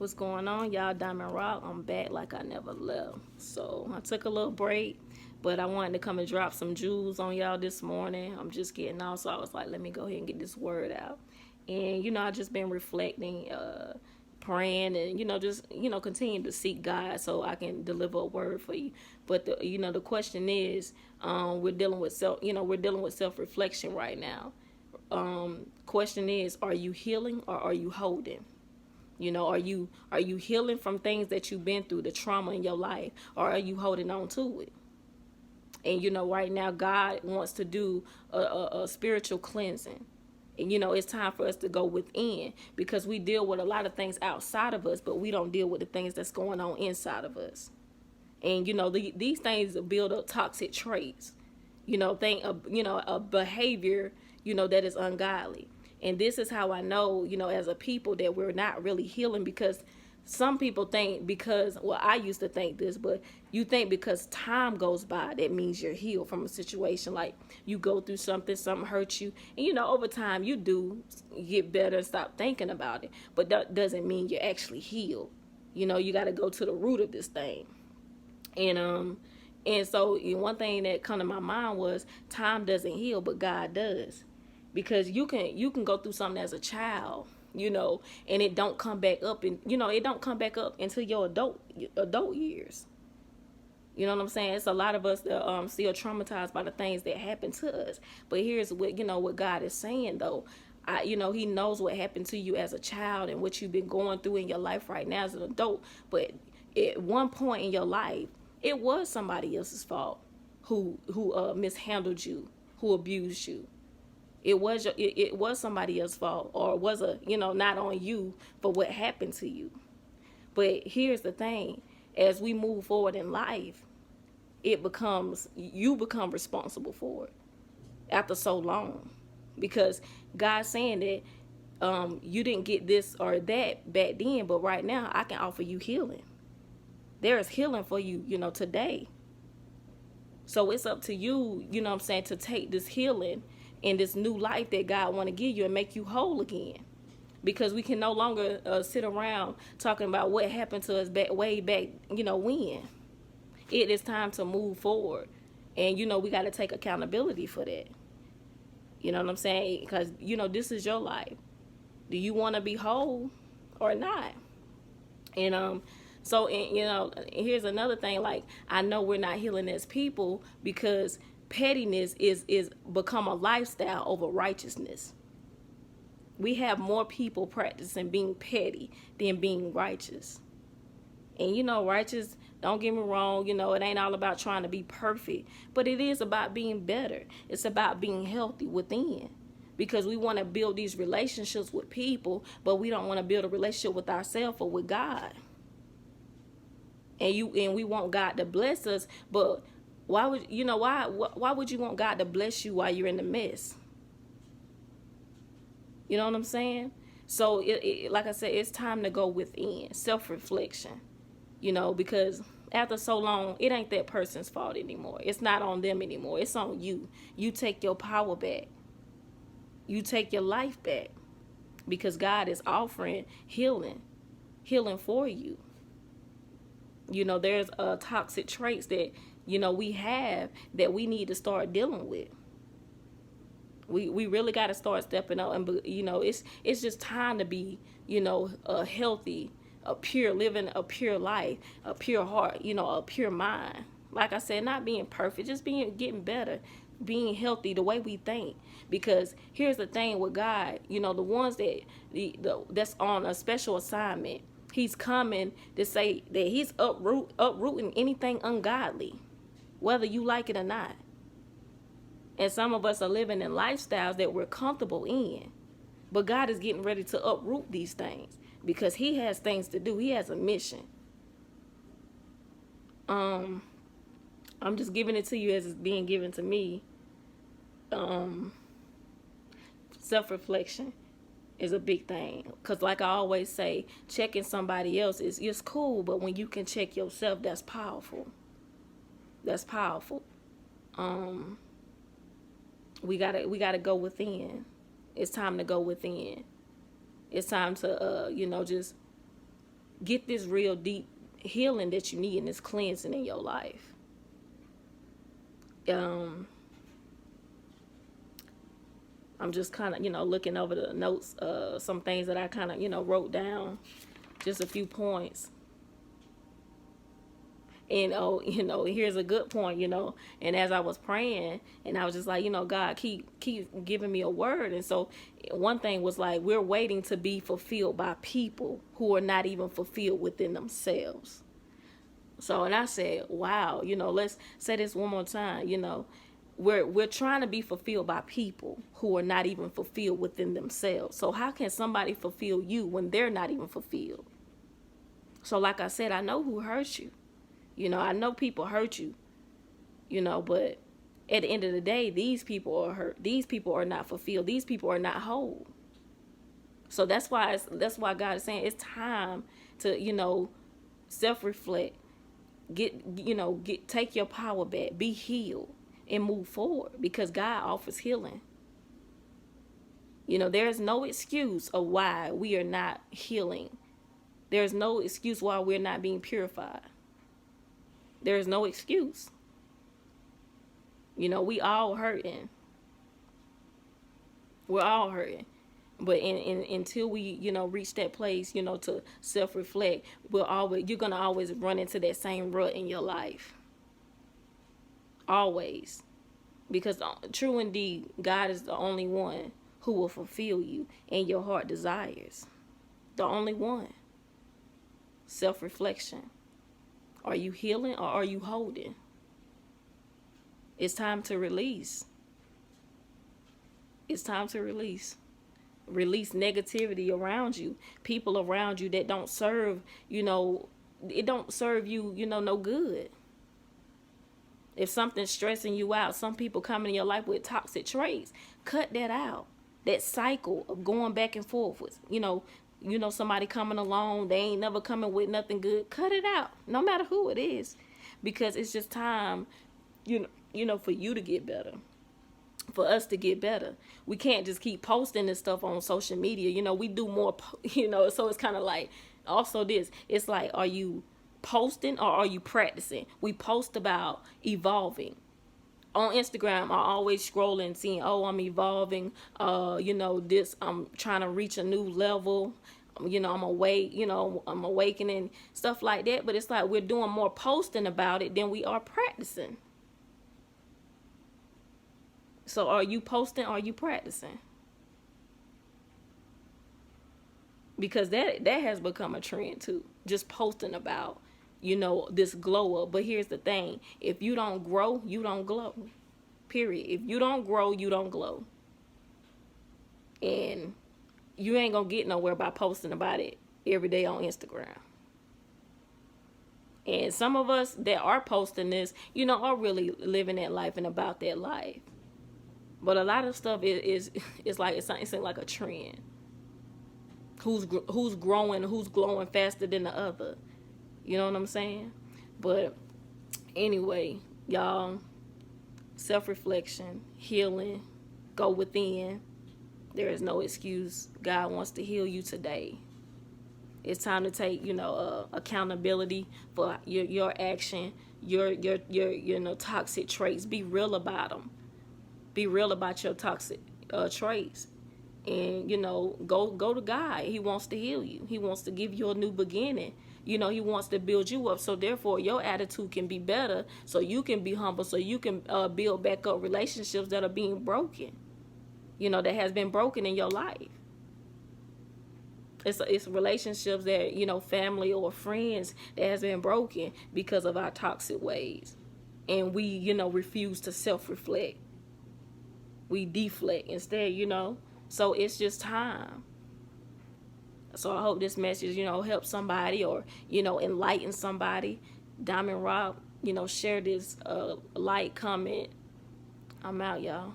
What's going on, y'all? Diamond Rock. I'm back like I never left. So I took a little break, but I wanted to come and drop some jewels on y'all this morning. I'm just getting off, so I was like, let me go ahead and get this word out. And I just been reflecting, praying, and just continue to seek God so I can deliver a word for you. But the question is, we're dealing with self reflection right now. Question is, are you healing or are you holding? Are you healing from things that you've been through, the trauma in your life, or are you holding on to it? And right now God wants to do a spiritual cleansing. And it's time for us to go within, because we deal with a lot of things outside of us, but we don't deal with the things that's going on inside of us. And these things build up toxic traits. A behavior that is ungodly. And this is how I know, as a people, that we're not really healing, because some people think, because, well, I used to think this, but you think because time goes by, that means you're healed from a situation. Like, you go through something hurts you, and over time you do get better and stop thinking about it. But that doesn't mean you're actually healed. You got to go to the root of this thing. And so one thing that come to my mind was, time doesn't heal, but God does. Because you can go through something as a child, and it don't come back up, and it don't come back up until your adult years. You know what I'm saying? It's a lot of us that still traumatized by the things that happened to us. But here's what God is saying, though. He knows what happened to you as a child and what you've been going through in your life right now as an adult. But at one point in your life, it was somebody else's fault who mishandled you, who abused you. It was somebody else's fault, or was not on you for what happened to you. But here's the thing: as we move forward in life, you become responsible for it after so long, because God's saying that you didn't get this or that back then, but right now I can offer you healing. There is healing for you, today. So it's up to you, to take this healing and this new life that God want to give you and make you whole again. Because we can no longer sit around talking about what happened to us way back, when. It is time to move forward. And, we got to take accountability for that. You know what I'm saying? Because, this is your life. Do you want to be whole or not? And so, here's another thing. Like, I know we're not healing as people because pettiness is become a lifestyle over righteousness. We have more people practicing being petty than being righteous. And righteous, don't get me wrong, it ain't all about trying to be perfect, but it is about being better. It's about being healthy within. Because we want to build these relationships with people, but we don't want to build a relationship with ourselves or with God. And we want God to bless us, but why would why would you want God to bless you while you're in the mess? You know what I'm saying? So like I said, it's time to go within, self-reflection. Because after so long, it ain't that person's fault anymore. It's not on them anymore. It's on you. You take your power back. You take your life back, because God is offering healing for you. There's toxic traits that we have that we need to start dealing with. We really got to start stepping up, and it's just time to be a healthy, a pure, living a pure life, a pure heart, a pure mind. Like I said, not being perfect, just getting better, being healthy the way we think. Because here's the thing with God, the ones that's on a special assignment, He's coming to say that He's uprooting anything ungodly, whether you like it or not. And some of us are living in lifestyles that we're comfortable in. But God is getting ready to uproot these things, because He has things to do. He has a mission. I'm just giving it to you as it's being given to me. Self-reflection is a big thing. Because like I always say, checking somebody else is cool, but when you can check yourself, that's powerful. That's powerful. We gotta go within. It's time to go within. It's time to just get this real deep healing that you need and this cleansing in your life. I'm just kind of, looking over the notes, some things that I kind of, wrote down, just a few points. And, here's a good point, and as I was praying, and I was just like, God, keep giving me a word. And so one thing was like, we're waiting to be fulfilled by people who are not even fulfilled within themselves. So, and I said, wow, let's say this one more time, we're trying to be fulfilled by people who are not even fulfilled within themselves. So how can somebody fulfill you when they're not even fulfilled? So like I said, I know who hurts you. I know people hurt you, but at the end of the day, these people are hurt. These people are not fulfilled. These people are not whole. So that's why God is saying it's time to, self-reflect, take your power back, be healed, and move forward, because God offers healing. There's no excuse of why we are not healing. There's no excuse why we're not being purified. There's no excuse. We all hurting. We're all hurting. But until we, reach that place, to self-reflect, you're going to always run into that same rut in your life. Always. Because true indeed, God is the only one who will fulfill you and your heart desires. The only one. Self-reflection. Are you healing or are you holding? It's time to release. It's time to release. Release negativity around you. People around you that don't serve, it don't serve you, no good. If something's stressing you out, some people come in your life with toxic traits, cut that out. That cycle of going back and forth with, somebody coming along, they ain't never coming with nothing good. Cut it out, no matter who it is, because it's just time, for you to get better, for us to get better. We can't just keep posting this stuff on social media. We do more, so it's kind of like also this. It's like, are you posting or are you practicing? We post about evolving. On Instagram, I always scrolling, seeing, I'm evolving. This, I'm trying to reach a new level. I'm awake, I'm awakening, stuff like that. But it's like we're doing more posting about it than we are practicing. So are you posting or are you practicing? Because that has become a trend too. Just posting about, this glow up. But here's the thing. If you don't grow, you don't glow. Period. If you don't grow, you don't glow. And you ain't gonna get nowhere by posting about it every day on Instagram. And some of us that are posting this, are really living that life and about that life. But a lot of stuff is like it's like a trend. Who's growing, who's glowing faster than the other. You know what I'm saying? But anyway, y'all, self-reflection, healing, go within. There is no excuse. God wants to heal you today. It's time to take, accountability for your action, your toxic traits. Be real about them. Be real about your toxic traits. And, go to God. He wants to heal you. He wants to give you a new beginning. He wants to build you up. So therefore, your attitude can be better. So you can be humble. So you can build back up relationships that are being broken. That has been broken in your life. It's relationships that, family or friends that has been broken because of our toxic ways. And we, refuse to self-reflect. We deflect instead, So it's just time. So I hope this message, helps somebody or, enlighten somebody. Diamond Rock, share this, like, comment. I'm out, y'all.